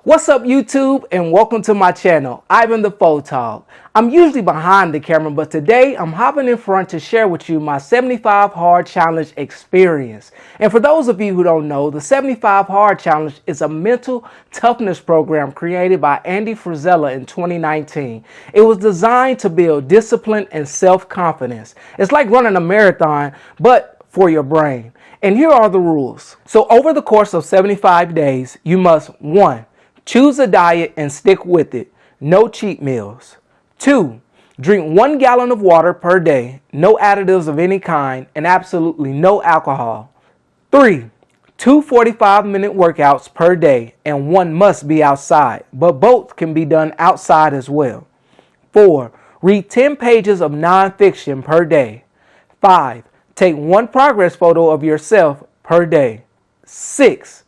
What's up YouTube, and welcome to my channel, Ivan the Photog. I'm usually behind the camera, but today I'm hopping in front to share with you my 75 Hard Challenge experience. And for those of you who don't know, the 75 Hard Challenge is a mental toughness program created by Andy Frisella in 2019. It was designed to build discipline and self-confidence. It's like running a marathon, but for your brain. And here are the rules. So over the course of 75 days, you must 1. Choose a diet and stick with it. No cheat meals. 2. Drink 1 gallon of water per day. No additives of any kind and absolutely no alcohol. 3. 2 45-minute workouts per day and 1 must be outside, but both can be done outside as well. 4. Read 10 pages of nonfiction per day. 5. Take 1 progress photo of yourself per day. 6.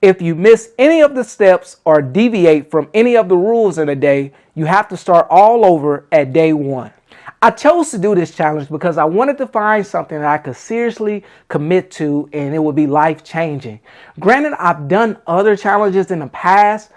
If you miss any of the steps or deviate from any of the rules in a day, you have to start all over at day 1. I chose to do this challenge because I wanted to find something that I could seriously commit to and it would be life-changing. Granted, I've done other challenges in the past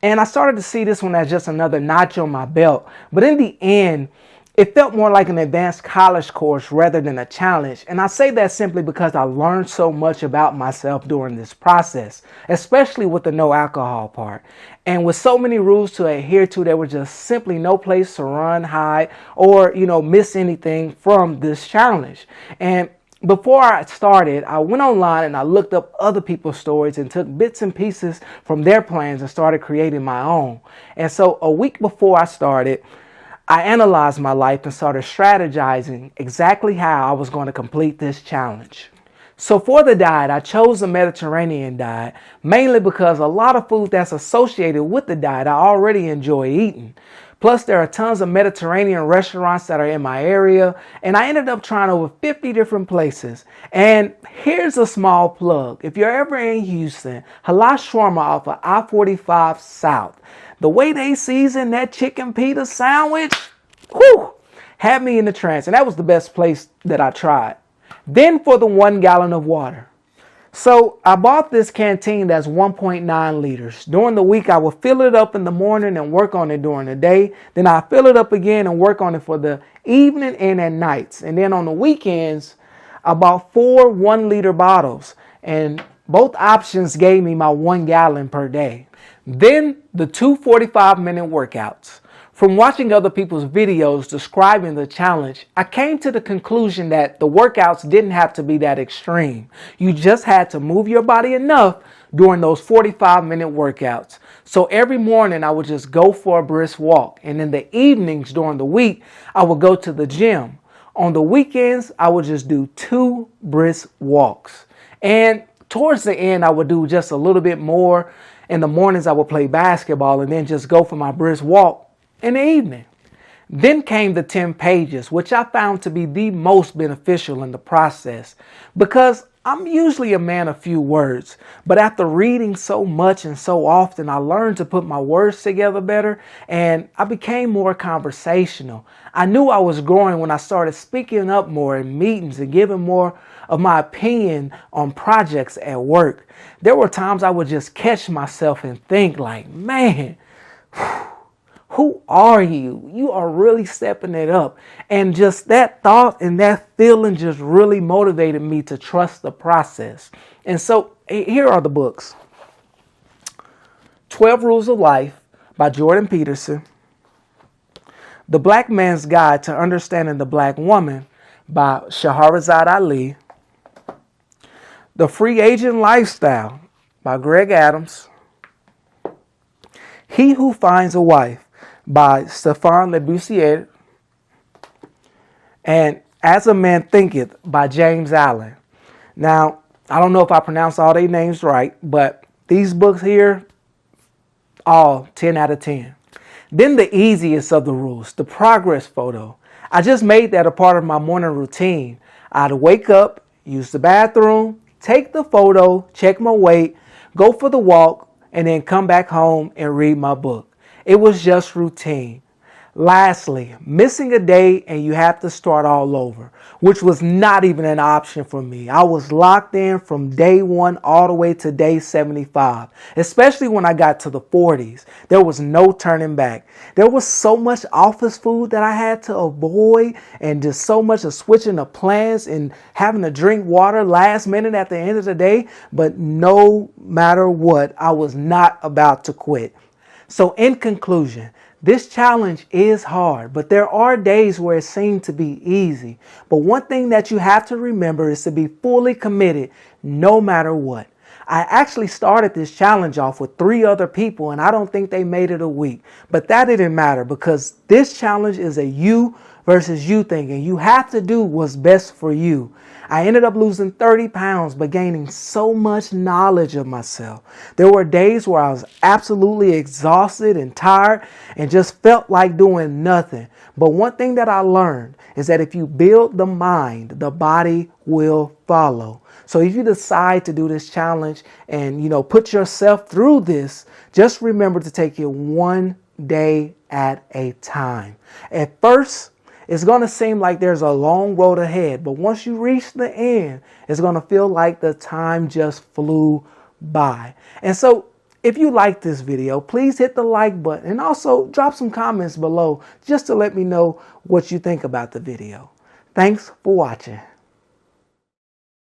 and I started to see this one as just another notch on my belt. But in the end, it felt more like an advanced college course rather than a challenge. And I say that simply because I learned so much about myself during this process, especially with the no alcohol part. And with so many rules to adhere to, there was just simply no place to run, hide, or, miss anything from this challenge. And before I started, I went online and I looked up other people's stories and took bits and pieces from their plans and started creating my own. And so a week before I started, I analyzed my life and started strategizing exactly how I was going to complete this challenge. So for the diet, I chose the Mediterranean diet, mainly because a lot of food that's associated with the diet I already enjoy eating. Plus, there are tons of Mediterranean restaurants that are in my area, and I ended up trying over 50 different places. And here's a small plug. If you're ever in Houston, Halal Shawarma off of I-45 South. The way they season that chicken pita sandwich, had me in the trance. And that was the best place that I tried. Then for the 1 gallon of water. So I bought this canteen that's 1.9 liters. During the week, I would fill it up in the morning and work on it during the day. Then I fill it up again and work on it for the evening and at nights. And then on the weekends, I bought 4 1-liter bottles. And both options gave me my 1 gallon per day. Then the 2 45-minute workouts. From watching other people's videos describing the challenge, I came to the conclusion that the workouts didn't have to be that extreme. You just had to move your body enough during those 45-minute workouts. So every morning I would just go for a brisk walk. And in the evenings during the week, I would go to the gym. On the weekends, I would just do 2 brisk walks. And towards the end, I would do just a little bit more. In the mornings, I would play basketball and then just go for my brisk walk in the evening. Then came the 10 pages, which I found to be the most beneficial in the process because I'm usually a man of few words. But after reading so much and so often, I learned to put my words together better and I became more conversational. I knew I was growing when I started speaking up more in meetings and giving more of my opinion on projects at work. There were times I would just catch myself and think like, man, who are you? You are really stepping it up. And just that thought and that feeling just really motivated me to trust the process. And so here are the books. 12 Rules of Life by Jordan Peterson. The Black Man's Guide to Understanding the Black Woman by Shahrazad Ali. The Free Agent Lifestyle by Greg Adams. He Who Finds a Wife by Stefan Labussiere. And As a Man Thinketh by James Allen. Now, I don't know if I pronounced all their names right, but these books here, all 10 out of 10. Then the easiest of the rules, the progress photo. I just made that a part of my morning routine. I'd wake up, use the bathroom, take the photo, check my weight, go for the walk, and then come back home and read my book. It was just routine. Lastly, missing a day and you have to start all over, which was not even an option for me. I was locked in from day 1 all the way to day 75, especially when I got to the 40s. There was no turning back. There was so much office food that I had to avoid, and just so much of switching the plans and having to drink water last minute at the end of the day. But no matter what, I was not about to quit. So in conclusion, this challenge is hard, but there are days where it seemed to be easy. But one thing that you have to remember is to be fully committed no matter what. I actually started this challenge off with 3 other people, and I don't think they made it a week. But that didn't matter, because this challenge is a you versus you thing, and you have to do what's best for you. I ended up losing 30 pounds, but gaining so much knowledge of myself. There were days where I was absolutely exhausted and tired and just felt like doing nothing. But one thing that I learned is that if you build the mind, the body will follow. So if you decide to do this challenge and, put yourself through this, just remember to take it one day at a time. At first, it's going to seem like there's a long road ahead, but once you reach the end, it's going to feel like the time just flew by. And so if you like this video, please hit the like button and also drop some comments below just to let me know what you think about the video. Thanks for watching.